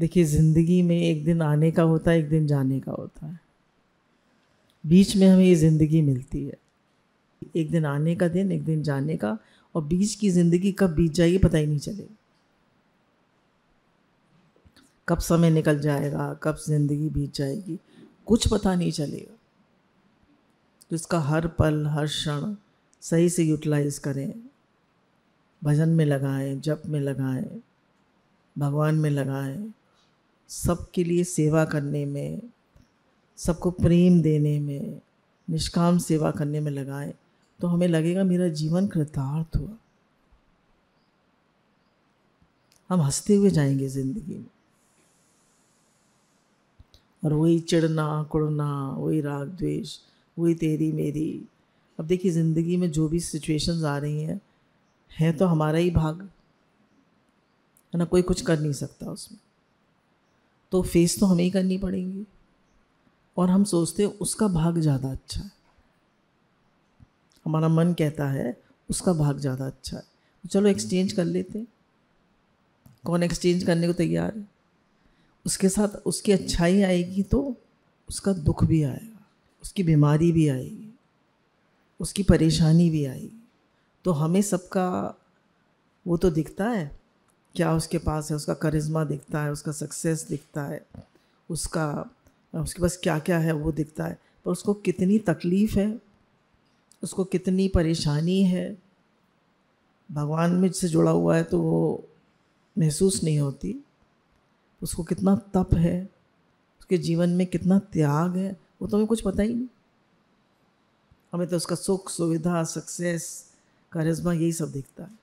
देखिए, ज़िंदगी में एक दिन आने का होता है, एक दिन जाने का होता है। बीच में हमें ये ज़िंदगी मिलती है। एक दिन आने का दिन, एक दिन जाने का, और बीच की ज़िंदगी कब बीत जाएगी पता ही नहीं चलेगा। कब समय निकल जाएगा, कब ज़िंदगी बीत जाएगी, कुछ पता नहीं चलेगा। तो इसका हर पल, हर क्षण सही से यूटिलाइज़ करें। भजन में लगाएं, जप में लगाएं, भगवान में लगाएं, सबके लिए सेवा करने में, सबको प्रेम देने में, निष्काम सेवा करने में लगाएं, तो हमें लगेगा मेरा जीवन कृतार्थ हुआ। हम हंसते हुए जाएंगे ज़िंदगी में। और वही चिढ़ना कुढ़ना, वही राग द्वेष, वही तेरी मेरी। अब देखिए, ज़िंदगी में जो भी सिचुएशंस आ रही हैं, है तो हमारा ही भाग है ना, कोई कुछ कर नहीं सकता उसमें, तो फेस तो हमें ही करनी पड़ेंगी। और हम सोचते हैं उसका भाग ज़्यादा अच्छा है, हमारा मन कहता है उसका भाग ज़्यादा अच्छा है, तो चलो एक्सचेंज कर लेते हैं। कौन एक्सचेंज करने को तैयार है? उसके साथ उसकी अच्छाई आएगी तो उसका दुख भी आएगा, उसकी बीमारी भी आएगी, उसकी परेशानी भी आएगी। तो हमें सबका वो तो दिखता है क्या उसके पास है, उसका करिश्मा दिखता है, उसका सक्सेस दिखता है, उसके पास क्या क्या है वो दिखता है, पर उसको कितनी तकलीफ़ है, उसको कितनी परेशानी है, भगवान में से जुड़ा हुआ है तो वो महसूस नहीं होती। उसको कितना तप है, उसके जीवन में कितना त्याग है, वो तो हमें कुछ पता ही नहीं। हमें तो उसका सुख, सुविधा, सक्सेस, करिश्मा, यही सब दिखता है।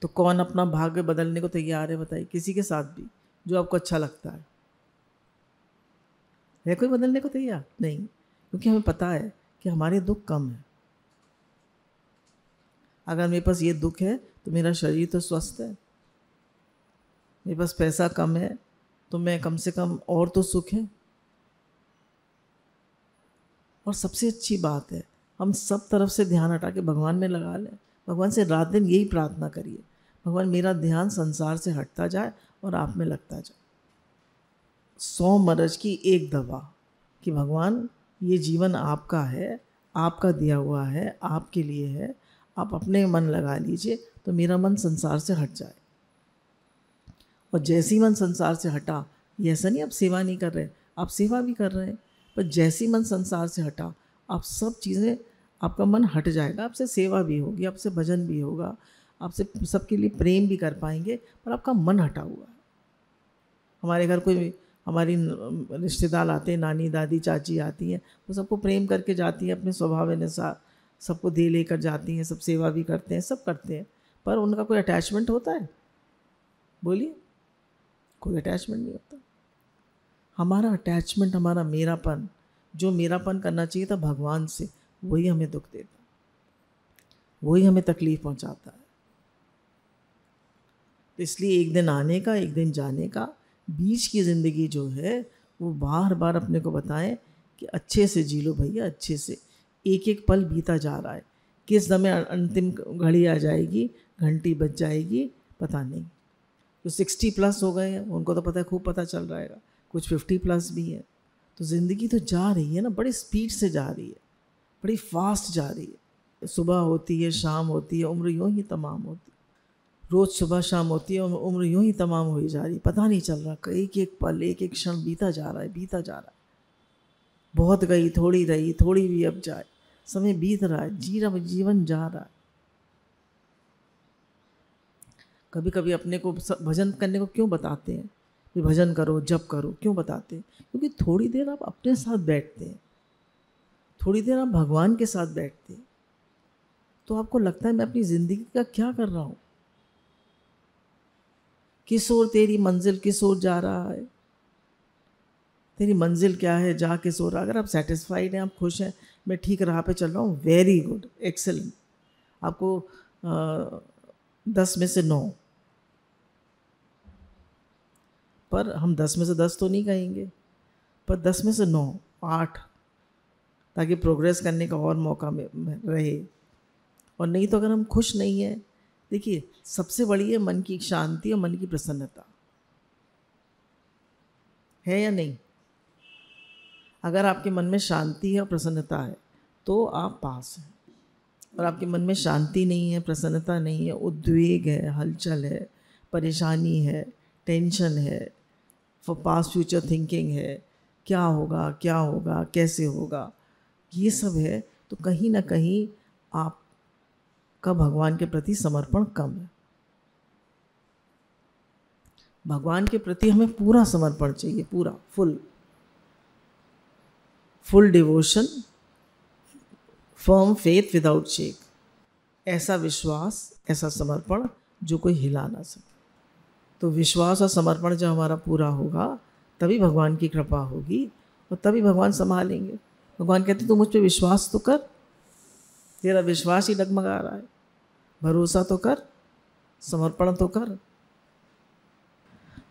तो कौन अपना भाग्य बदलने को तैयार है बताइए? किसी के साथ भी जो आपको अच्छा लगता है कोई बदलने को तैयार नहीं, क्योंकि हमें पता है कि हमारे दुख कम है। अगर मेरे पास ये दुख है तो मेरा शरीर तो स्वस्थ है, मेरे पास पैसा कम है तो मैं कम से कम और तो सुख है। और सबसे अच्छी बात है, हम सब तरफ से ध्यान हटा के भगवान में लगा लें। भगवान से रात दिन यही प्रार्थना करिए, भगवान मेरा ध्यान संसार से हटता जाए और आप में लगता जाए। 100 मरज की एक दवा कि भगवान ये जीवन आपका है, आपका दिया हुआ है, आपके लिए है, आप अपने मन लगा लीजिए तो मेरा मन संसार से हट जाए। और जैसे ही मन संसार से हटा, ये ऐसा नहीं आप सेवा नहीं कर रहे, आप सेवा भी कर रहे हैं, पर जैसे ही मन संसार से हटा, आप सब चीज़ें, आपका मन हट जाएगा, आपसे सेवा भी होगी, आपसे भजन भी होगा, आपसे सबके लिए प्रेम भी कर पाएंगे, पर आपका मन हटा हुआ है। हमारे घर कोई हमारी रिश्तेदार आते हैं, नानी दादी चाची आती हैं, वो सबको प्रेम करके जाती हैं, अपने स्वभाव अनुसार सबको दे लेकर जाती हैं, सब सेवा भी करते हैं, सब करते हैं, पर उनका कोई अटैचमेंट होता है? बोलिए, कोई अटैचमेंट नहीं होता। हमारा अटैचमेंट, हमारा मेरापन, जो मेरापन करना चाहिए था भगवान से, वही हमें दुख देता, वही हमें तकलीफ़ पहुंचाता है। तो इसलिए एक दिन आने का, एक दिन जाने का, बीच की ज़िंदगी जो है वो बार बार अपने को बताएं कि अच्छे से जी लो भैया, अच्छे से। एक एक पल बीता जा रहा है, किस समय अंतिम घड़ी आ जाएगी, घंटी बज जाएगी, पता नहीं। जो 60+ हो गए हैं उनको तो पता है, खूब पता चल रहेगा, कुछ 50+ भी है। तो ज़िंदगी तो जा रही है ना, बड़ी स्पीड से जा रही है, बड़ी फास्ट जा रही है। सुबह होती है, शाम होती है, उम्र यूँ ही तमाम होती है। रोज़ सुबह शाम होती है, उम्र यूँ ही तमाम हुई जा रही है, पता नहीं चल रहा, एक एक पल, एक एक क्षण बीता जा रहा है, बीता जा रहा है। बहुत गई, थोड़ी रही, थोड़ी भी अब जाए, समय बीत रहा है, जीवन जा रहा है। कभी कभी अपने को भजन करने को क्यों बताते हैं कि भजन करो, जप करो, क्यों बताते हैं? क्योंकि थोड़ी देर आप अपने साथ बैठते हैं, थोड़ी देर आप भगवान के साथ बैठते हैं, तो आपको लगता है मैं अपनी ज़िंदगी का क्या कर रहा हूँ, किस ओर तेरी मंजिल, किस ओर जा रहा है, तेरी मंजिल क्या है, जा किस ओर। अगर आप सेटिस्फाइड हैं, आप खुश हैं, मैं ठीक राह पे चल रहा हूँ, वेरी गुड, एक्सेलेंट। आपको 10 में से 9, पर हम 10 में से 10 तो नहीं कहेंगे, पर 10 में से 9, 8, ताकि प्रोग्रेस करने का और मौका रहे। और नहीं तो अगर हम खुश नहीं हैं, देखिए, सबसे बड़ी है मन की शांति और मन की प्रसन्नता, है या नहीं? अगर आपके मन में शांति है और प्रसन्नता है तो आप पास हैं। और आपके मन में शांति नहीं है, प्रसन्नता नहीं है, उद्वेग है, हलचल है, परेशानी है, टेंशन है, फॉर पास्ट फ्यूचर थिंकिंग है, क्या होगा, कैसे होगा, ये सब है, तो कहीं ना कहीं आपका भगवान के प्रति समर्पण कम है। भगवान के प्रति हमें पूरा समर्पण चाहिए, पूरा full devotion, firm faith without shake, ऐसा विश्वास, ऐसा समर्पण जो कोई हिला ना सके। तो विश्वास और समर्पण जब हमारा पूरा होगा तभी भगवान की कृपा होगी और तभी भगवान संभालेंगे। भगवान कहते तू मुझ पे विश्वास तो कर, तेरा विश्वास ही डगमगा रहा है, भरोसा तो कर, समर्पण तो कर।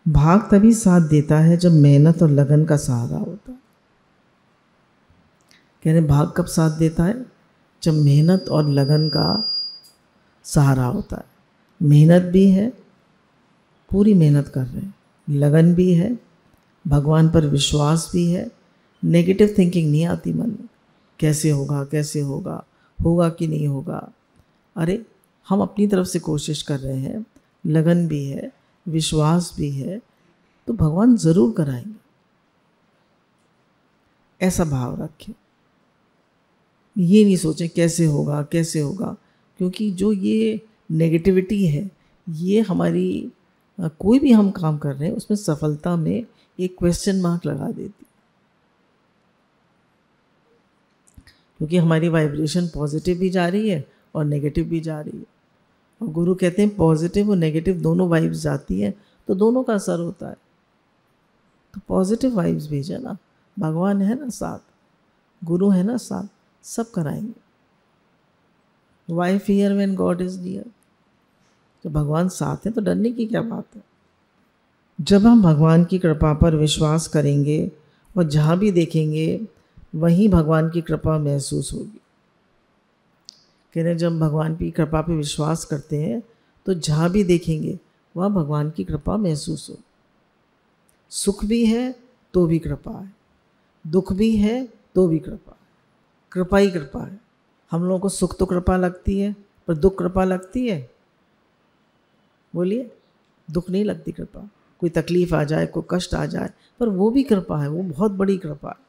भाग तभी साथ देता है जब मेहनत और लगन का सहारा होता है। कहने भाग कब साथ देता है? जब मेहनत और लगन का सहारा होता है। मेहनत भी है, पूरी मेहनत कर रहे हैं, लगन भी है, भगवान पर विश्वास भी है, नेगेटिव थिंकिंग नहीं आती मन में, कैसे होगा, होगा कि नहीं होगा। अरे हम अपनी तरफ से कोशिश कर रहे हैं, लगन भी है, विश्वास भी है, तो भगवान ज़रूर कराएंगे। ऐसा भाव रखें, ये नहीं सोचें कैसे होगा, क्योंकि जो ये नेगेटिविटी है ये हमारी कोई भी हम काम कर रहे हैं उसमें सफलता में एक क्वेश्चन मार्क लगा देती, क्योंकि हमारी वाइब्रेशन पॉजिटिव भी जा रही है और नेगेटिव भी जा रही है। और गुरु कहते हैं पॉजिटिव और नेगेटिव दोनों वाइब्स जाती है तो दोनों का असर होता है। तो पॉजिटिव वाइब्स भेजे ना, भगवान है ना साथ, गुरु है ना साथ, सब कराएंगे। Why fear when God is near? जब भगवान साथ है तो डरने की क्या बात है। जब हम भगवान की कृपा पर विश्वास करेंगे और जहाँ भी देखेंगे वहीं भगवान की कृपा महसूस होगी। कह रहे जब भगवान की कृपा पर विश्वास करते हैं तो जहाँ भी देखेंगे वहाँ भगवान की कृपा महसूस हो। सुख भी है तो भी कृपा है, दुख भी है तो भी कृपा है, कृपा ही कृपा है। हम लोगों को सुख तो कृपा लगती है पर दुख कृपा लगती है? बोलिए, दुख नहीं लगती कृपा। कोई तकलीफ़ आ जाए, कोई कष्ट आ जाए, पर वो भी कृपा है, वो बहुत बड़ी कृपा है।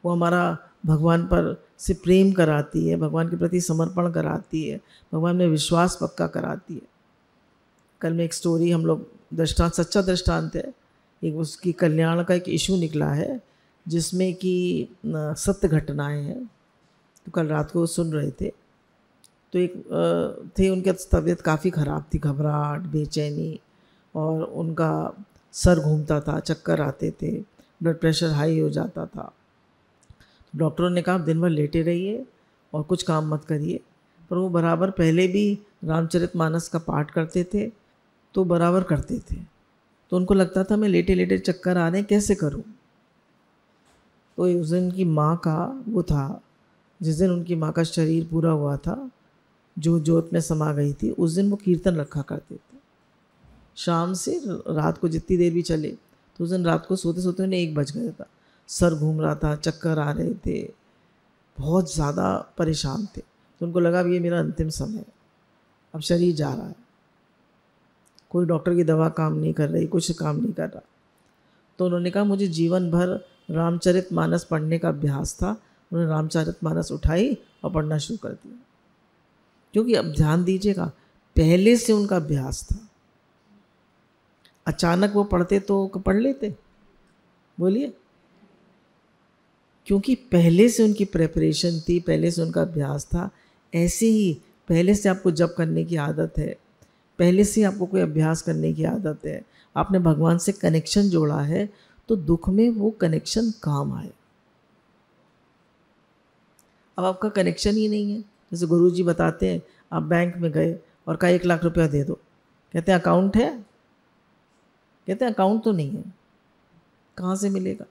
वो हमारा भगवान पर से प्रेम कराती है, भगवान के प्रति समर्पण कराती है, भगवान में विश्वास पक्का कराती है। कल में एक स्टोरी हम लोग सच्चा दृष्टांत है, एक उसकी कल्याण का एक इशू निकला है जिसमें कि सत्य घटनाएं हैं। तो कल रात को सुन रहे थे तो एक थे, उनकी तबीयत काफ़ी ख़राब थी, घबराहट, बेचैनी, और उनका सर घूमता था, चक्कर आते थे, ब्लड प्रेशर हाई हो जाता था। डॉक्टरों ने कहा दिन भर लेटे रहिए और कुछ काम मत करिए। पर वो बराबर पहले भी रामचरितमानस का पाठ करते थे, तो बराबर करते थे। तो उनको लगता था मैं लेटे लेटे चक्कर आ रहे हैं, कैसे करूं। तो उस दिन की माँ का वो था, जिस दिन उनकी माँ का शरीर पूरा हुआ था, जो जोत में समा गई थी, उस दिन वो कीर्तन रखा करते थे शाम से रात को जितनी देर भी चले। तो उस दिन रात को सोते सोते उन्हें 1 बज गया था, सर घूम रहा था, चक्कर आ रहे थे, बहुत ज़्यादा परेशान थे। तो उनको लगा ये मेरा अंतिम समय है, अब शरीर जा रहा है, कोई डॉक्टर की दवा काम नहीं कर रही, कुछ काम नहीं कर रहा। तो उन्होंने कहा मुझे जीवन भर रामचरितमानस पढ़ने का अभ्यास था। उन्होंने रामचरितमानस उठाई और पढ़ना शुरू कर दिया, क्योंकि अब ध्यान दीजिएगा पहले से उनका अभ्यास था। अचानक वो पढ़ते तो पढ़ लेते? बोलिए, क्योंकि पहले से उनकी प्रेपरेशन थी, पहले से उनका अभ्यास था। ऐसे ही पहले से आपको जप करने की आदत है, पहले से आपको कोई अभ्यास करने की आदत है, आपने भगवान से कनेक्शन जोड़ा है, तो दुख में वो कनेक्शन काम आए। अब आपका कनेक्शन ही नहीं है। जैसे गुरुजी बताते हैं, आप बैंक में गए और कहा 1 लाख रुपया दे दो, कहते हैं अकाउंट है? कहते हैं अकाउंट तो नहीं है, कहाँ से मिलेगा?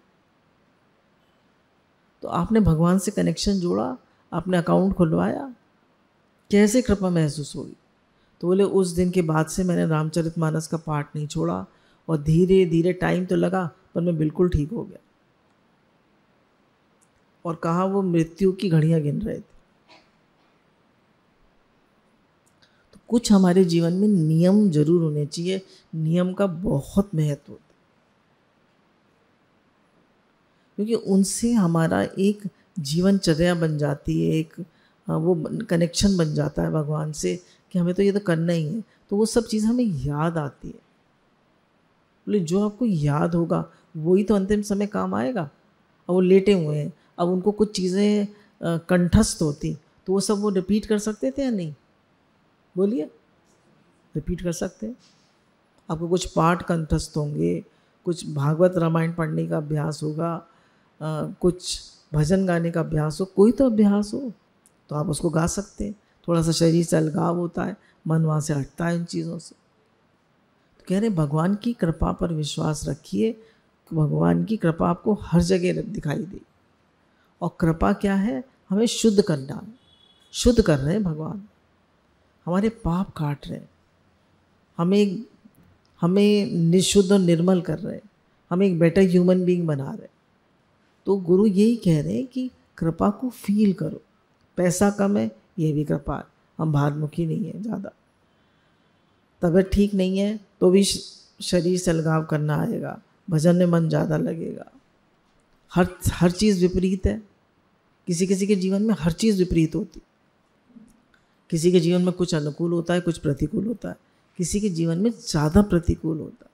तो आपने भगवान से कनेक्शन जोड़ा, आपने अकाउंट खुलवाया, कैसे कृपा महसूस होगी। तो बोले उस दिन के बाद से मैंने रामचरितमानस का पाठ नहीं छोड़ा, और धीरे धीरे टाइम तो लगा पर मैं बिल्कुल ठीक हो गया। और कहा वो मृत्यु की घड़ियां गिन रहे थे। तो कुछ हमारे जीवन में नियम जरूर होने चाहिए, नियम का बहुत महत्व होता है, क्योंकि उनसे हमारा एक जीवनचर्या बन जाती है, एक वो कनेक्शन बन जाता है भगवान से कि हमें तो ये तो करना ही है। तो वो सब चीज़ हमें याद आती है। बोले जो आपको याद होगा वही तो अंतिम समय काम आएगा। अब वो लेटे हुए हैं, अब उनको कुछ चीज़ें कंठस्थ होती तो वो सब वो रिपीट कर सकते थे या नहीं? बोलिए, रिपीट कर सकते हैं। आपको कुछ पाठ कंठस्थ होंगे, कुछ भागवत रामायण पढ़ने का अभ्यास होगा, कुछ भजन गाने का अभ्यास हो, कोई तो अभ्यास हो तो आप उसको गा सकते हैं। थोड़ा सा शरीर से अलगाव होता है, मन वहाँ से हटता है इन चीज़ों से। तो कह रहे भगवान की कृपा पर विश्वास रखिए, भगवान की कृपा आपको हर जगह दिखाई दे। और कृपा क्या है? हमें शुद्ध करना है। शुद्ध कर रहे हैं भगवान, हमारे पाप काट रहे हैं, हमें निशुद्ध और निर्मल कर रहे हैं, हमें एक बेटर ह्यूमन बीइंग बना रहे हैं। तो गुरु यही कह रहे हैं कि कृपा को फील करो। पैसा कम है, ये भी कृपा है, हम भारमुखी नहीं है ज़्यादा। तबीयत ठीक नहीं है तो भी शरीर से अलगाव करना आएगा, भजन में मन ज़्यादा लगेगा। हर चीज़ विपरीत है। किसी किसी के जीवन में हर चीज़ विपरीत होती, किसी के जीवन में कुछ अनुकूल होता है, कुछ प्रतिकूल होता है, किसी के जीवन में ज़्यादा प्रतिकूल होता है।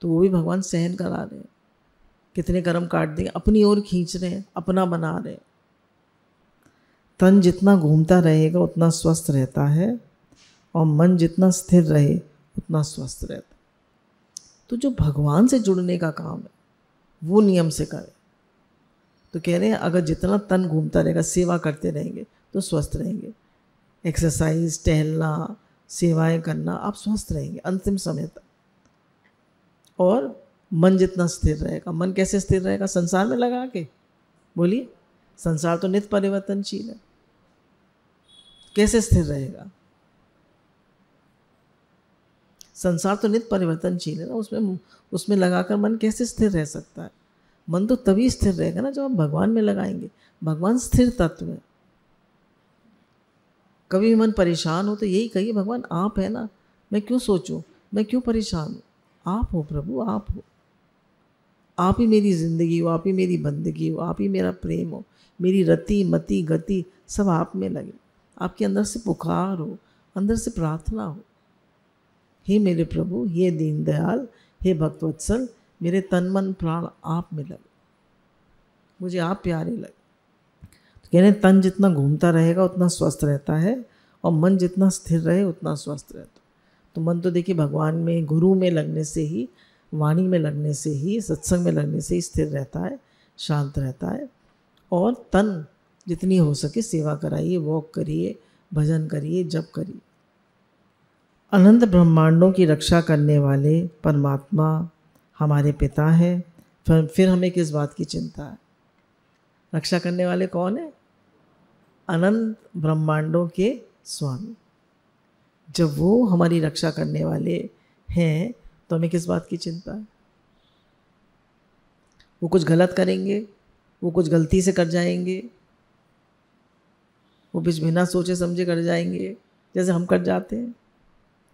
तो वो भी भगवान सहन करा रहे हैं। कितने कर्म काट देंगे, अपनी ओर खींच रहे हैं, अपना बना रहे हैं। तन जितना घूमता रहेगा उतना स्वस्थ रहता है, और मन जितना स्थिर रहे उतना स्वस्थ रहता है। तो जो भगवान से जुड़ने का काम है वो नियम से करें। तो कह रहे हैं अगर जितना तन घूमता रहेगा, सेवा करते रहेंगे तो स्वस्थ रहेंगे। एक्सरसाइज, टहलना, सेवाएं करना, आप स्वस्थ रहेंगे अंतिम समय तक। और मन जितना स्थिर रहेगा, मन कैसे स्थिर रहेगा? संसार में लगा के। बोलिए, संसार तो नित्य परिवर्तनशील है, कैसे स्थिर रहेगा? संसार तो नित्य परिवर्तनशील है ना, उसमें लगाकर मन कैसे स्थिर रह सकता है? मन तो तभी स्थिर रहेगा ना जब हम भगवान में लगाएंगे। भगवान स्थिर तत्व है। कभी भी मन परेशान हो तो यही कहिए, भगवान आप है ना, मैं क्यों सोचूं, मैं क्यों परेशान हूँ? आप हो प्रभु, आप हो। आप ही मेरी ज़िंदगी हो, आप ही मेरी बंदगी हो, आप ही मेरा प्रेम हो, मेरी रति मति गति सब आप में लगे। आपके अंदर से पुकार हो, अंदर से प्रार्थना हो, हे मेरे प्रभु, हे दीनदयाल, हे भक्तवत्सल, मेरे तन मन प्राण आप में लगे, मुझे आप प्यारे लगे। तो कह रहे हैं तन जितना घूमता रहेगा उतना स्वस्थ रहता है, और मन जितना स्थिर रहे उतना स्वस्थ रहता है। तो मन तो देखिए भगवान में, गुरु में लगने से ही, वाणी में लगने से ही, सत्संग में लगने से ही स्थिर रहता है, शांत रहता है। और तन जितनी हो सके सेवा कराइए, वॉक करिए, भजन करिए, जप करिए। अनंत ब्रह्मांडों की रक्षा करने वाले परमात्मा हमारे पिता हैं। फिर हमें किस बात की चिंता है? रक्षा करने वाले कौन है? अनंत ब्रह्मांडों के स्वामी। जब वो हमारी रक्षा करने वाले हैं तो हमें किस बात की चिंता है? वो कुछ गलत करेंगे, वो कुछ गलती से कर जाएंगे, वो बिना सोचे समझे कर जाएंगे जैसे हम कर जाते हैं।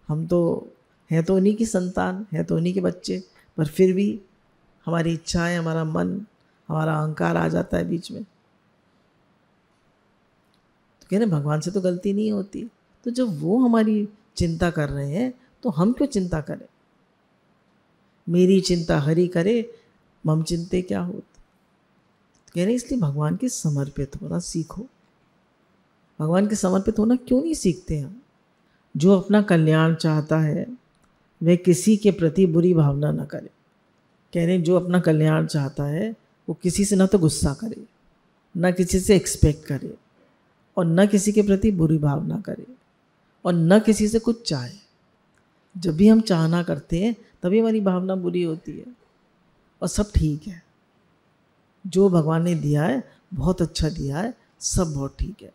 हम तो हैं तो उन्हीं की संतान, हैं तो उन्हीं के बच्चे, पर फिर भी हमारी इच्छाएं, हमारा मन, हमारा अहंकार आ जाता है बीच में। तो कह रहे भगवान से तो गलती नहीं होती। तो जब वो हमारी चिंता कर रहे हैं तो हम क्यों चिंता करें? मेरी चिंता हरि करे, मम चिंते क्या होत। तो कह रहे इसलिए भगवान के समर्पित होना सीखो। भगवान के समर्पित होना क्यों नहीं सीखते हम? जो अपना कल्याण चाहता है वह किसी के प्रति बुरी भावना न करे। कह रहे जो अपना कल्याण चाहता है वो किसी से ना तो गुस्सा करे, ना किसी से एक्सपेक्ट करे, और न किसी के प्रति बुरी भावना करे, और न किसी से कुछ चाहे। जब भी हम चाहना करते हैं तभी हमारी भावना बुरी होती है, और सब ठीक है। जो भगवान ने दिया है बहुत अच्छा दिया है, सब बहुत ठीक है।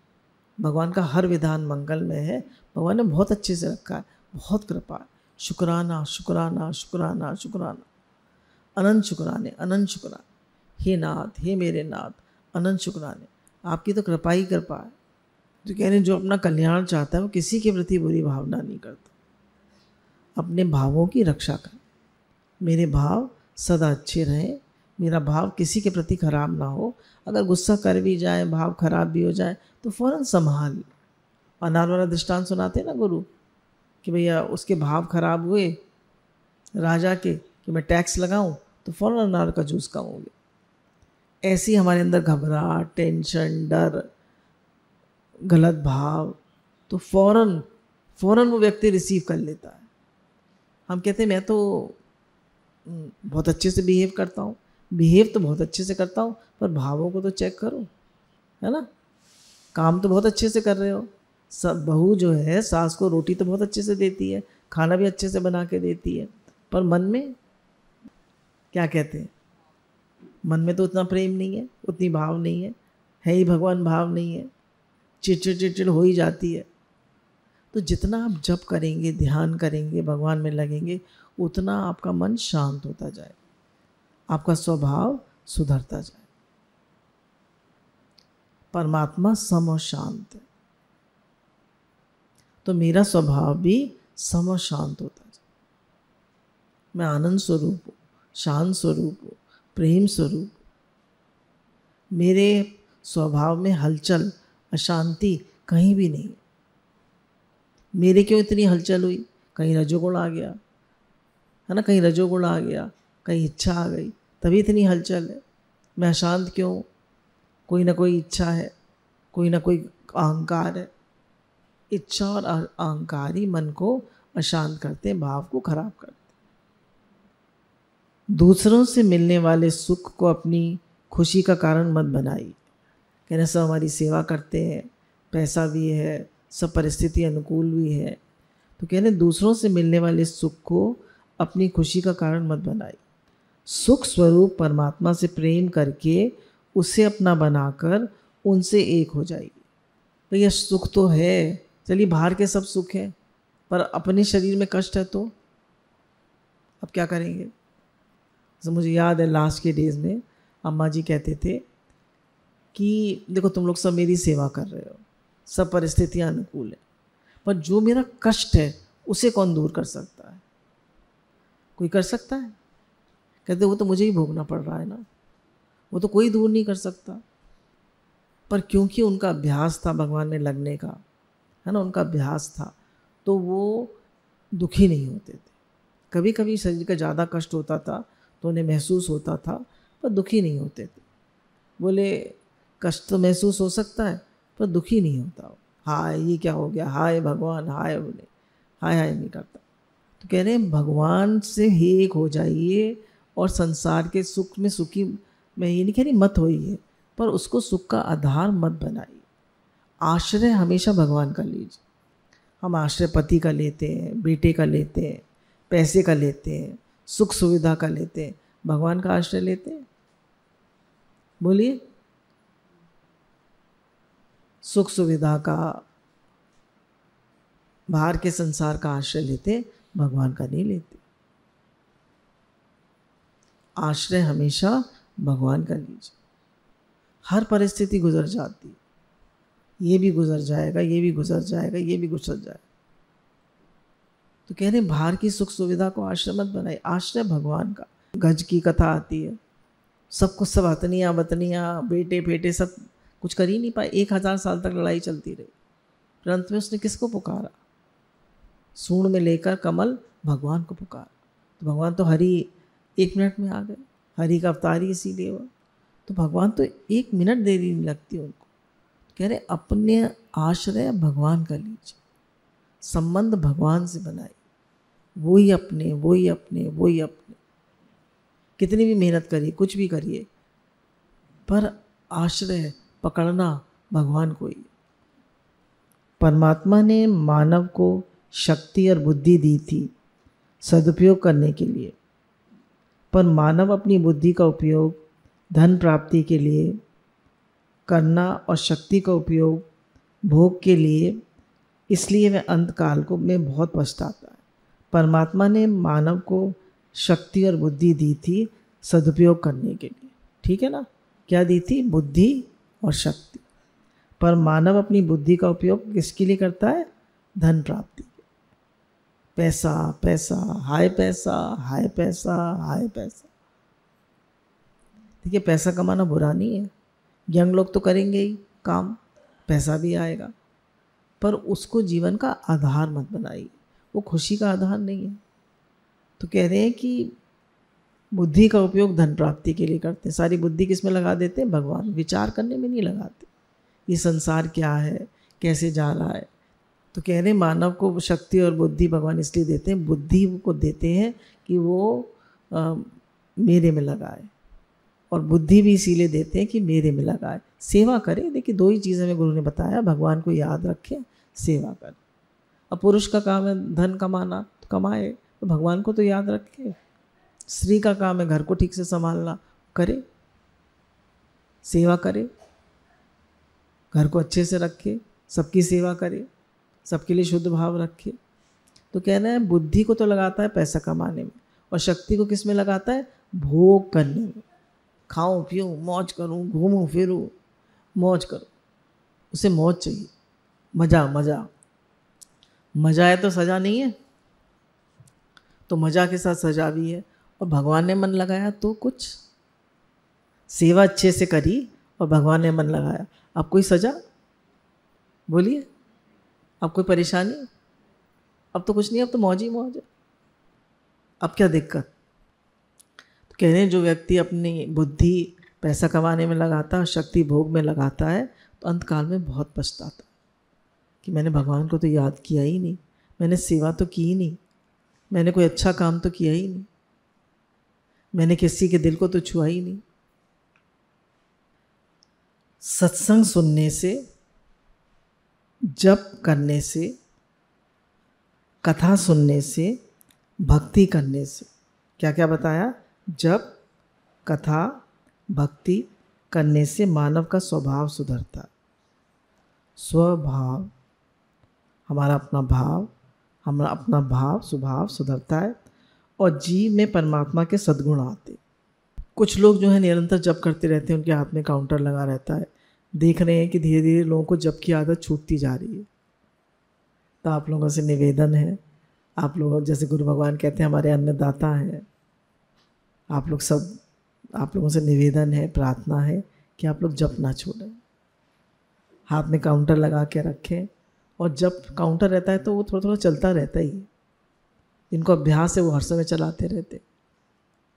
भगवान का हर विधान मंगलमय है। भगवान ने बहुत अच्छे से रखा है, बहुत कृपा है। शुक्राना शुक्राना शुक्राना शुक्राना, अनंत शुक्राने अनंत शुक्राने। हे नाथ, हे मेरे नाथ, अनंत शुक्राने। आपकी तो कृपा ही कृपा है। तो कह रहे हैं जो अपना कल्याण चाहता है वो किसी के प्रति बुरी भावना नहीं करता, अपने भावों की रक्षा कर। मेरे भाव सदा अच्छे रहें, मेरा भाव किसी के प्रति खराब ना हो। अगर गुस्सा कर भी जाए, भाव खराब भी हो जाए तो फ़ौरन संभाल। अनार वाला दृष्टांत सुनाते ना गुरु कि भैया उसके भाव खराब हुए राजा के कि मैं टैक्स लगाऊं तो फ़ौरन अनार का जूस खाऊंगे। ऐसी हमारे अंदर घबराहट, टेंशन, डर, गलत भाव, तो फ़ौरन वो व्यक्ति रिसीव कर लेता है। हम कहते हैं मैं तो बहुत अच्छे से बिहेव करता हूँ, बिहेव तो बहुत अच्छे से करता हूँ, पर भावों को तो चेक करो, है ना। काम तो बहुत अच्छे से कर रहे हो, सब बहू जो है सास को रोटी तो बहुत अच्छे से देती है, खाना भी अच्छे से बना के देती है, पर मन में क्या कहते हैं, मन में तो उतना प्रेम नहीं है, उतनी भाव नहीं है ही भगवान भाव नहीं है, चिड़चिड़ हो ही जाती है। तो जितना आप जप करेंगे, ध्यान करेंगे, भगवान में लगेंगे, उतना आपका मन शांत होता जाए, आपका स्वभाव सुधरता जाए। परमात्मा सम और शांत है, तो मेरा स्वभाव भी सम और शांत होता जाए। मैं आनंद स्वरूप हूँ, शांत स्वरूप हूँ, प्रेम स्वरूप। मेरे स्वभाव में हलचल, अशांति कहीं भी नहीं। मेरे क्यों इतनी हलचल हुई? कहीं रजोगुण आ गया, है ना, कहीं रजोगुण आ गया, कहीं इच्छा आ गई, तभी इतनी हलचल है। मैं अशांत क्यों? कोई ना कोई इच्छा है, कोई ना कोई अहंकार है। इच्छा और अहंकार ही मन को अशांत करते हैं, भाव को खराब करते हैं। दूसरों से मिलने वाले सुख को अपनी खुशी का कारण मत बनाइए। कहना सब हमारी सेवा करते हैं, पैसा भी है, सब परिस्थिति अनुकूल भी है, तो कहने दूसरों से मिलने वाले सुख को अपनी खुशी का कारण मत बनाइए। सुख स्वरूप परमात्मा से प्रेम करके उसे अपना बनाकर उनसे एक हो जाइए। तो यह सुख तो है, चलिए बाहर के सब सुख हैं, पर अपने शरीर में कष्ट है तो अब क्या करेंगे। तो मुझे याद है लास्ट के डेज़ में अम्मा जी कहते थे कि देखो तुम लोग सब मेरी सेवा कर रहे हो, सब परिस्थितियाँ अनुकूल है, पर जो मेरा कष्ट है उसे कौन दूर कर सकता है? कोई कर सकता है? कहते वो तो मुझे ही भोगना पड़ रहा है ना, वो तो कोई दूर नहीं कर सकता। पर क्योंकि उनका अभ्यास था भगवान में लगने का, है ना, उनका अभ्यास था, तो वो दुखी नहीं होते थे। कभी कभी शरीर का ज़्यादा कष्ट होता था तो उन्हें महसूस होता था, पर दुखी नहीं होते थे। बोले कष्ट तो महसूस हो सकता है पर दुखी नहीं होता। हाय ये क्या हो गया, हाय भगवान, हाय, बोले हाय हाय नहीं करता। तो कह रहे हैं भगवान से ही एक हो जाइए और संसार के सुख में सुखी, मैं ये नहीं कह रही मत होइए, पर उसको सुख का आधार मत बनाइए। आश्रय हमेशा भगवान का लीजिए। हम आश्रय पति का लेते हैं, बेटे का लेते हैं, पैसे का लेते हैं, सुख सुविधा का लेते हैं, भगवान का आश्रय लेते हैं? बोलिए। सुख सुविधा का, बाहर के संसार का आश्रय लेते, भगवान का नहीं लेते। आश्रय हमेशा भगवान का लीजिए। हर परिस्थिति गुजर जाती, ये भी गुजर जाएगा, ये भी गुजर जाएगा, ये भी गुजर जाएगा। तो कह रहे बाहर की सुख सुविधा को आश्रय मत बनाए, आश्रय भगवान का। गज की कथा आती है, सब कुछ, सब हथनियाँ बतनियाँ, बेटे बेटे सब कुछ कर ही नहीं पाए, 1000 साल तक लड़ाई चलती रही। फिर अंत में उसने किसको पुकारा? सूंड में लेकर कमल भगवान को पुकारा। तो भगवान तो हरि 1 मिनट में आ गए, हरि का अवतार ही इसीलिए हुआ। तो भगवान तो 1 मिनट देरी नहीं लगती उनको। कह रहे अपने आश्रय भगवान का लीजिए, संबंध भगवान से बनाइए, वो ही अपने, वो ही अपने, वो ही अपने। कितनी भी मेहनत करिए, कुछ भी करिए, पर आश्रय पकड़ना भगवान को ही। परमात्मा ने मानव को शक्ति और बुद्धि दी थी सदुपयोग करने के लिए, पर मानव अपनी बुद्धि का उपयोग धन प्राप्ति के लिए करना और शक्ति का उपयोग भोग के लिए, इसलिए वह अंतकाल को में बहुत पछताता है। परमात्मा ने मानव को शक्ति और बुद्धि दी थी सदुपयोग करने के लिए, ठीक है ना। क्या दी थी? बुद्धि और शक्ति। पर मानव अपनी बुद्धि का उपयोग किसके लिए करता है? धन प्राप्ति। पैसा पैसा, हाय पैसा, हाय पैसा, हाय पैसा। देखिए, पैसा कमाना बुरा नहीं है, यंग लोग तो करेंगे ही काम, पैसा भी आएगा, पर उसको जीवन का आधार मत बनाइए, वो खुशी का आधार नहीं है। तो कह रहे हैं कि बुद्धि का उपयोग धन प्राप्ति के लिए करते हैं। सारी बुद्धि किस में लगा देते हैं? भगवान। विचार करने में नहीं लगाते, ये संसार क्या है, कैसे जा रहा है। तो कह रहे हैं मानव को शक्ति और बुद्धि भगवान इसलिए देते हैं, बुद्धि को देते हैं कि वो मेरे में लगाए, और बुद्धि भी इसीलिए देते हैं कि मेरे में लगाए, सेवा करे। देखिए, दो ही चीज़ हमें गुरु ने बताया, भगवान को याद रखे, सेवा करे। अब पुरुष का काम है धन कमाना, तो कमाए, तो भगवान को तो याद रखे। स्त्री का काम है घर को ठीक से संभालना, करे, सेवा करे, घर को अच्छे से रखे, सबकी सेवा करे, सबके लिए शुद्ध भाव रखे। तो कहना है बुद्धि को तो लगाता है पैसा कमाने में, और शक्ति को किस में लगाता है? भोग करने में। खाऊं पीऊं, मौज करूं, घूमूं फिरूं, मौज करूं। उसे मौज चाहिए, मज़ा मज़ा। मज़ा है तो सज़ा नहीं है, तो मज़ा के साथ सज़ा भी है। और भगवान ने मन लगाया तो कुछ सेवा अच्छे से करी, और भगवान ने मन लगाया, अब कोई सज़ा? बोलिए, अब कोई परेशानी? अब तो कुछ नहीं, अब तो मौज ही मौज है। अब क्या दिक्कत? तो कह रहे हैं जो व्यक्ति अपनी बुद्धि पैसा कमाने में लगाता है और शक्ति भोग में लगाता है, तो अंतकाल में बहुत पछताता है कि मैंने भगवान को तो याद किया ही नहीं, मैंने सेवा तो की ही नहीं, मैंने कोई अच्छा काम तो किया ही नहीं, मैंने किसी के दिल को तो छुआ ही नहीं। सत्संग सुनने से, जप करने से, कथा सुनने से, भक्ति करने से, क्या क्या बताया? जप, कथा, भक्ति करने से मानव का स्वभाव सुधरता है। स्वभाव, हमारा अपना भाव, हमारा अपना भाव स्वभाव सुधरता है, और जीव में परमात्मा के सद्गुण आते। कुछ लोग जो है निरंतर जप करते रहते हैं, उनके हाथ में काउंटर लगा रहता है, देख रहे हैं कि धीरे धीरे लोगों को जप की आदत छूटती जा रही है। तो आप लोगों से निवेदन है, आप लोग जैसे गुरु भगवान कहते हैं हमारे अन्नदाता हैं, आप लोगों से निवेदन है, प्रार्थना है कि आप लोग जप ना छोड़ें, हाथ में काउंटर लगा के रखें। और जब काउंटर रहता है तो वो थोड़ा थोड़ा चलता रहता ही है, जिनको अभ्यास है वो हर समय चलाते रहते।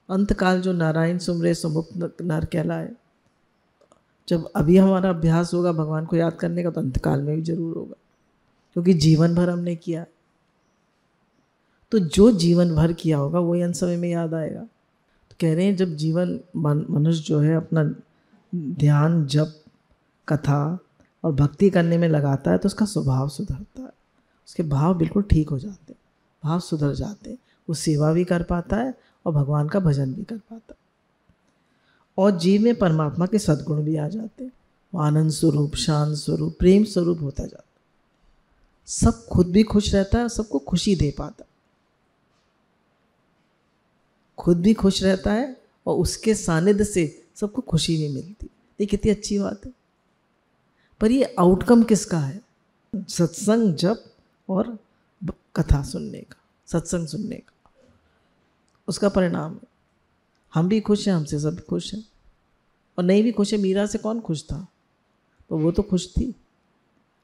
अंतकाल जो नारायण सुमरे सुमुक्त नर कहलाए, जब अभी हमारा अभ्यास होगा भगवान को याद करने का, तो अंतकाल में भी जरूर होगा, क्योंकि जीवन भर हमने किया। तो जो जीवन भर किया होगा वही अंत समय में याद आएगा। तो कह रहे हैं जब जीवन मनुष्य जो है अपना ध्यान, जप, कथा और भक्ति करने में लगाता है, तो उसका स्वभाव सुधरता है, उसके भाव बिल्कुल ठीक हो जाते हैं, भाव सुधर जाते हैं, वो सेवा भी कर पाता है और भगवान का भजन भी कर पाता है, और जीव में परमात्मा के सद्गुण भी आ जाते हैं। वो आनंद स्वरूप, शांत स्वरूप, प्रेम स्वरूप होता जाता है, सब खुद भी खुश रहता है, सबको खुशी दे पाता है, खुद भी खुश रहता है और उसके सानिध्य से सबको खुशी भी मिलती है। ये कितनी अच्छी बात है। पर ये आउटकम किसका है? सत्संग, जप और कथा सुनने का, सत्संग सुनने का, उसका परिणाम है। हम भी खुश हैं, हमसे सब खुश हैं, और नहीं भी खुश है। मीरा से कौन खुश था? तो वो तो खुश थी।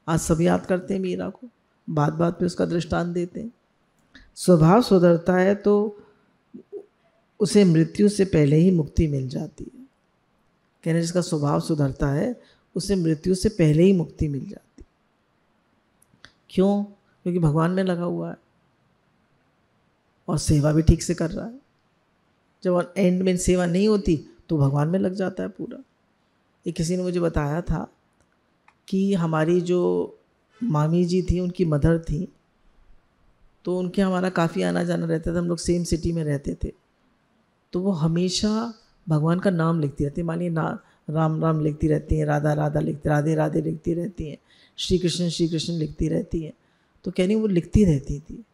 आज सब याद करते हैं मीरा को, बात बात पे उसका दृष्टांत देते हैं। स्वभाव सुधरता है तो उसे मृत्यु से पहले ही मुक्ति मिल जाती है। कहने जिसका स्वभाव सुधरता है उसे मृत्यु से पहले ही मुक्ति मिल जाती। क्यों? क्योंकि भगवान में लगा हुआ है और सेवा भी ठीक से कर रहा है। जब एंड में सेवा नहीं होती तो भगवान में लग जाता है पूरा। ये किसी ने मुझे बताया था कि हमारी जो मामी जी थी, उनकी मदर थी, तो उनके हमारा काफ़ी आना जाना रहता था, हम लोग सेम सिटी में रहते थे। तो वो हमेशा भगवान का नाम लिखती रहती। मानिए राम राम लिखती रहती हैं, राधा राधा राधे राधे लिखती रहती हैं, श्री कृष्ण लिखती रहती हैं। तो कह रही वो लिखती रहती थी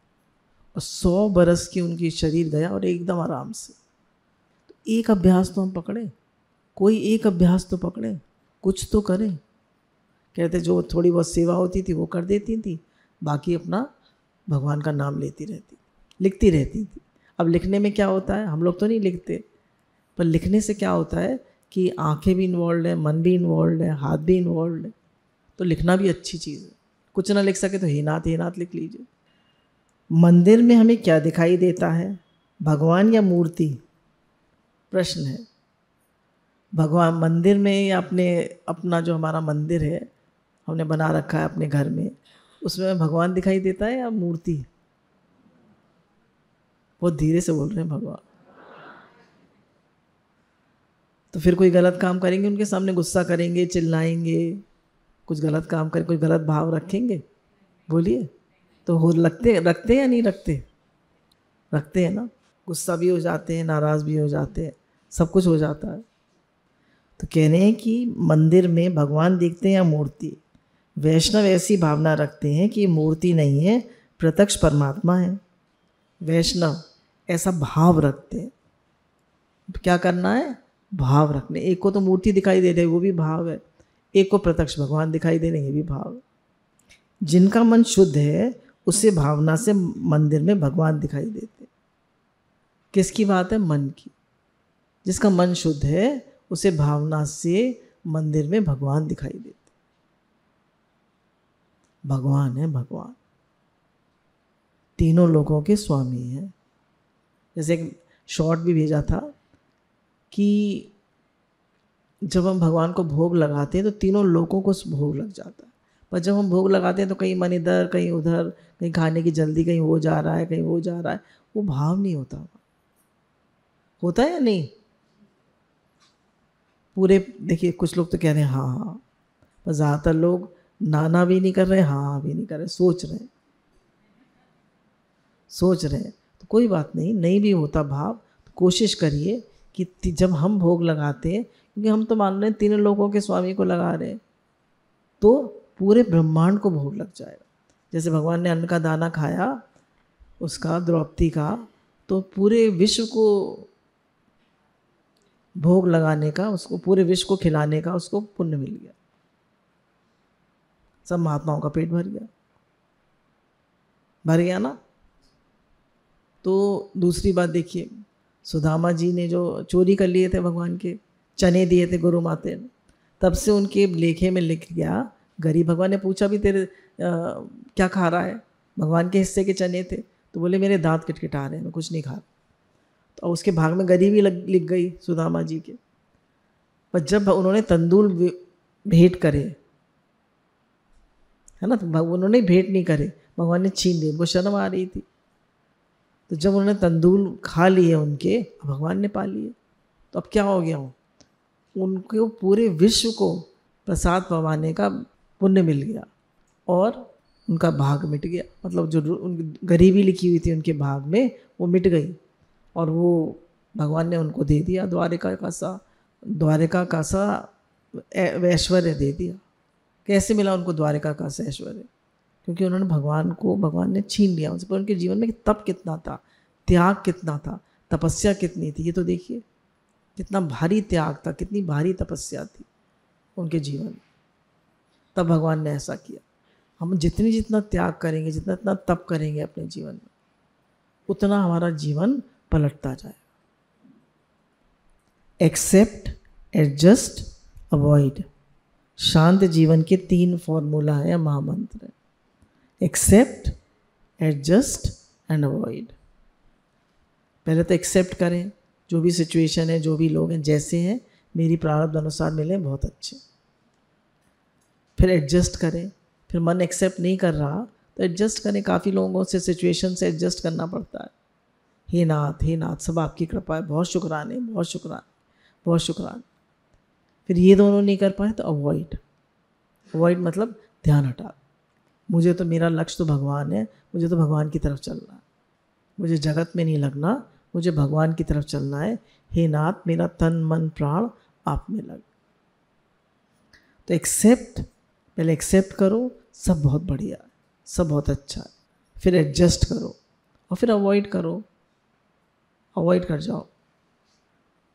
और 100 बरस की उनकी शरीर गया और एकदम आराम से। तो एक अभ्यास तो हम पकड़े, कोई एक अभ्यास तो पकड़े, कुछ तो करें। कहते जो थोड़ी बहुत सेवा होती थी वो कर देती थी, बाकी अपना भगवान का नाम लेती रहती, लिखती रहती थी। अब लिखने में क्या होता है, हम लोग तो नहीं लिखते, पर लिखने से क्या होता है कि आंखें भी इन्वॉल्व है, मन भी इन्वॉल्व है, हाथ भी इन्वॉल्व है। तो लिखना भी अच्छी चीज़ है। कुछ ना लिख सके तो हे नाथ लिख लीजिए। मंदिर में हमें क्या दिखाई देता है, भगवान या मूर्ति? प्रश्न है। भगवान मंदिर में या अपना जो हमारा मंदिर है हमने बना रखा है अपने घर में, उसमें भगवान दिखाई देता है या मूर्ति? बहुत धीरे से बोल रहे हैं भगवान। तो फिर कोई गलत काम करेंगे उनके सामने गुस्सा करेंगे, चिल्लाएंगे, कुछ गलत काम करें, कोई गलत भाव रखेंगे? बोलिए। तो रखते हैं या नहीं रखते? रखते हैं ना। गुस्सा भी हो जाते हैं, नाराज़ भी हो जाते हैं, सब कुछ हो जाता है। तो कह रहे हैं कि मंदिर में भगवान दिखते हैं या मूर्ति? वैष्णव ऐसी भावना रखते हैं कि मूर्ति नहीं है, प्रत्यक्ष परमात्मा है। वैष्णव ऐसा भाव रखते हैं। क्या करना है? भाव रखने। एक को तो मूर्ति दिखाई दे रही है, वो भी भाव है, एक को प्रत्यक्ष भगवान दिखाई दे रहे हैं, ये भी भाव है। जिनका मन शुद्ध है उसे भावना से मंदिर में भगवान दिखाई देते। किसकी बात है? मन की। जिसका मन शुद्ध है उसे भावना से मंदिर में भगवान दिखाई देते। भगवान है भगवान, तीनों लोगों के स्वामी हैं। जैसे एक शॉर्ट भी भेजा था कि जब हम भगवान को भोग लगाते हैं तो तीनों लोगों को भोग लग जाता है, पर जब हम भोग लगाते हैं तो कहीं मन इधर कहीं उधर, कहीं खाने की जल्दी, कहीं वो जा रहा है कहीं वो जा रहा है, वो भाव नहीं होता। होता है या नहीं? पूरे देखिए, कुछ लोग तो कह रहे हैं हाँ, पर ज़्यादातर लोग नाना भी नहीं कर रहे, हाँ भी नहीं कर रहे, सोच रहे हैं। तो कोई बात नहीं भी होता भाव, तो कोशिश करिए कि जब हम भोग लगाते हैं, क्योंकि हम तो मान रहे हैं तीनों लोगों के स्वामी को लगा रहे हैं, तो पूरे ब्रह्मांड को भोग लग जाएगा। जैसे भगवान ने अन्न का दाना खाया, उसका द्रौपदी का, तो पूरे विश्व को भोग लगाने का, उसको पूरे विश्व को खिलाने का उसको पुण्य मिल गया। सब महात्माओं का पेट भर गया ना। तो दूसरी बात देखिए, सुदामा जी ने जो चोरी कर लिए थे भगवान के चने दिए थे गुरु माते ने, तब से उनके लेखे में लिख गया गरीब। भगवान ने पूछा भी तेरे क्या खा रहा है? भगवान के हिस्से के चने थे, तो बोले मेरे दांत किटकिटा रहे हैं, मैं कुछ नहीं खा। तो उसके भाग में गरीबी लिख गई सुदामा जी के। पर जब उन्होंने तंदूल भेंट करे, है ना, तो उन्होंने भेंट नहीं करे, भगवान ने छीन लिए, उनको शर्म आ रही थी। तो जब उन्होंने तंदूल खा लिए उनके, भगवान ने पा लिए। तो अब क्या हो गया? उनको पूरे विश्व को प्रसाद पवाने का पुण्य मिल गया और उनका भाग मिट गया। मतलब जो उनकी गरीबी लिखी हुई थी उनके भाग में, वो मिट गई और वो भगवान ने उनको दे दिया द्वारिका का सा ऐश्वर्य दे दिया। कैसे मिला उनको द्वारिका का सा ऐश्वर्य? क्योंकि उन्होंने भगवान ने छीन लिया उनसे। पर उनके जीवन में तप कितना था, त्याग कितना था, तपस्या कितनी थी, ये तो देखिए। कितना भारी त्याग था, कितनी भारी तपस्या थी उनके जीवन में, तब भगवान ने ऐसा किया। हम जितना त्याग करेंगे, जितना तप करेंगे अपने जीवन में, उतना हमारा जीवन पलटता जाएगा। एक्सेप्ट, एडजस्ट, अवॉइड, शांत जीवन के 3 फॉर्मूला है या महामंत्र है। Accept, adjust and avoid. पहले तो एक्सेप्ट करें, जो भी सिचुएशन है, जो भी लोग हैं, जैसे हैं, मेरी प्रारब्ध अनुसार मिले, बहुत अच्छे। फिर एडजस्ट करें। फिर मन एक्सेप्ट नहीं कर रहा तो एडजस्ट करें। काफ़ी लोगों से सिचुएशन से एडजस्ट करना पड़ता है। हे नाथ सब आपकी कृपा है, बहुत शुक्राने, बहुत शुक्राने। फिर ये दोनों नहीं कर पाए तो अवॉइड मतलब ध्यान हटा। मुझे तो मेरा लक्ष्य तो भगवान है, मुझे तो भगवान की तरफ चलना है, मुझे जगत में नहीं लगना, मुझे भगवान की तरफ चलना है। हे नाथ, मेरा तन मन प्राण आप में लग। तो पहले एक्सेप्ट करो, सब बहुत बढ़िया है, सब बहुत अच्छा है, फिर एडजस्ट करो और फिर अवॉइड कर जाओ।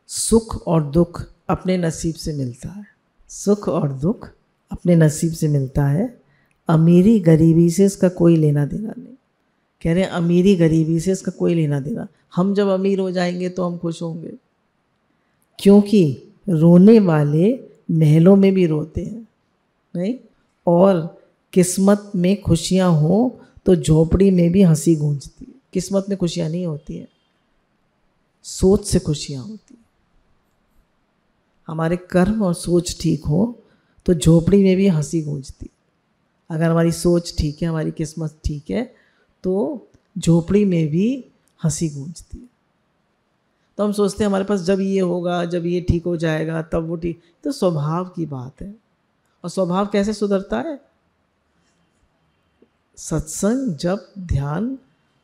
सुख और दुख अपने नसीब से मिलता है, सुख और दुख अपने नसीब से मिलता है। अमीरी गरीबी से इसका कोई लेना देना नहीं। कह रहे हैं अमीरी गरीबी से इसका कोई लेना देना। हम जब अमीर हो जाएंगे तो हम खुश होंगे, क्योंकि रोने वाले महलों में भी रोते हैं, नहीं? और किस्मत में खुशियाँ हों तो झोपड़ी में भी हंसी गूंजती है। किस्मत में खुशियाँ नहीं होती हैं, सोच से खुशियाँ होती हैं। हमारे कर्म और सोच ठीक हो तो झोपड़ी में भी हंसी गूंजती। अगर हमारी सोच ठीक है, हमारी किस्मत ठीक है, तो झोपड़ी में भी हंसी गूंजती है। तो हम सोचते हैं हमारे पास जब ये होगा, जब ये ठीक हो जाएगा तब वो ठीक। तो स्वभाव की बात है। और स्वभाव कैसे सुधरता है? सत्संग, जप, ध्यान,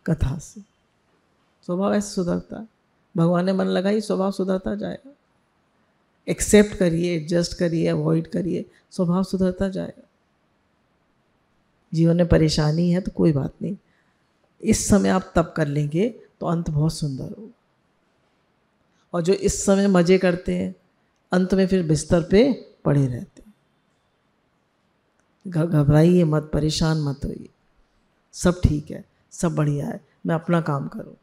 कथा से स्वभाव ऐसे सुधरता है। भगवान ने मन लगाई, स्वभाव सुधरता जाएगा। एक्सेप्ट करिए, एडजस्ट करिए, अवॉइड करिए, स्वभाव सुधरता जाएगा। जीवन में परेशानी है तो कोई बात नहीं, इस समय आप तप कर लेंगे तो अंत बहुत सुंदर होगा। और जो इस समय मज़े करते हैं अंत में फिर बिस्तर पे पड़े रहते हैं। घबराइए मत, परेशान मत होइए, सब ठीक है, सब बढ़िया है। मैं अपना काम करूं,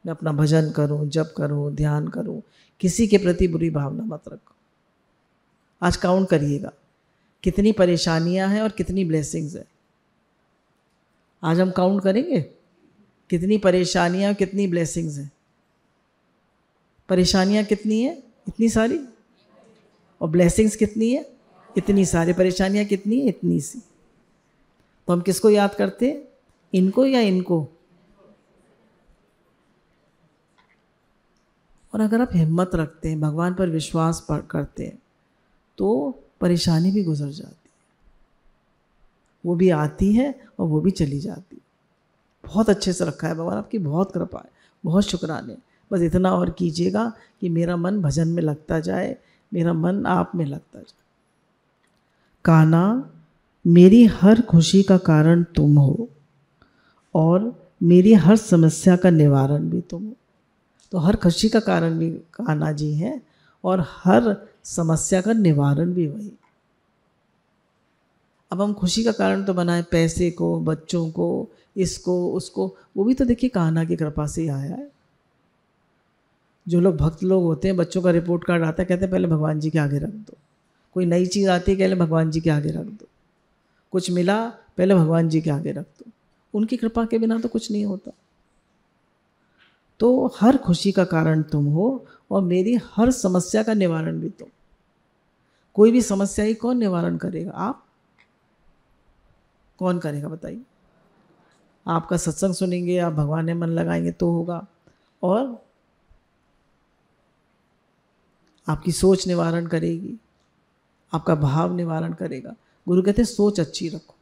मैं अपना भजन करूं, जप करूं, ध्यान करूं, किसी के प्रति बुरी भावना मत रखो। आज काउंट करिएगा कितनी परेशानियां हैं और कितनी ब्लेसिंग्स है। आज हम काउंट करेंगे कितनी परेशानियां और कितनी ब्लेसिंग्स हैं। परेशानियां कितनी है? इतनी सारी। और ब्लेसिंग्स कितनी है? इतनी सारी। परेशानियां कितनी है? इतनी सी। तो हम किसको याद करते हैं, इनको या इनको? और अगर आप हिम्मत रखते हैं, भगवान पर विश्वास करते हैं, तो परेशानी भी गुजर जाती है, वो भी आती है और वो भी चली जाती है। बहुत अच्छे से रखा है भगवान, आपकी बहुत कृपा है, बहुत शुक्राने। बस इतना और कीजिएगा कि मेरा मन भजन में लगता जाए, मेरा मन आप में लगता जाए। कान्हा, मेरी हर खुशी का कारण तुम हो और मेरी हर समस्या का निवारण भी तुम हो। तो हर खुशी का कारण भी कान्हा जी हैं और हर समस्या का निवारण भी वही। अब हम खुशी का कारण तो बनाए पैसे को, बच्चों को, इसको उसको, वो भी तो देखिए कान्हा की कृपा से ही आया है। जो लोग भक्त लोग होते हैं, बच्चों का रिपोर्ट कार्ड आता है, कहते हैं पहले भगवान जी के आगे रख दो। कोई नई चीज़ आती है, पहले भगवान जी के आगे रख दो। कुछ मिला, पहले भगवान जी के आगे रख दो। उनकी कृपा के बिना तो कुछ नहीं होता। तो हर खुशी का कारण तुम हो और मेरी हर समस्या का निवारण भी तुम। कोई भी समस्या ही कौन निवारण करेगा? आप। कौन करेगा बताइए? आपका सत्संग सुनेंगे, आप भगवान में मन लगाएंगे तो होगा। और आपकी सोच निवारण करेगी, आपका भाव निवारण करेगा। गुरु कहते हैं सोच अच्छी रखो।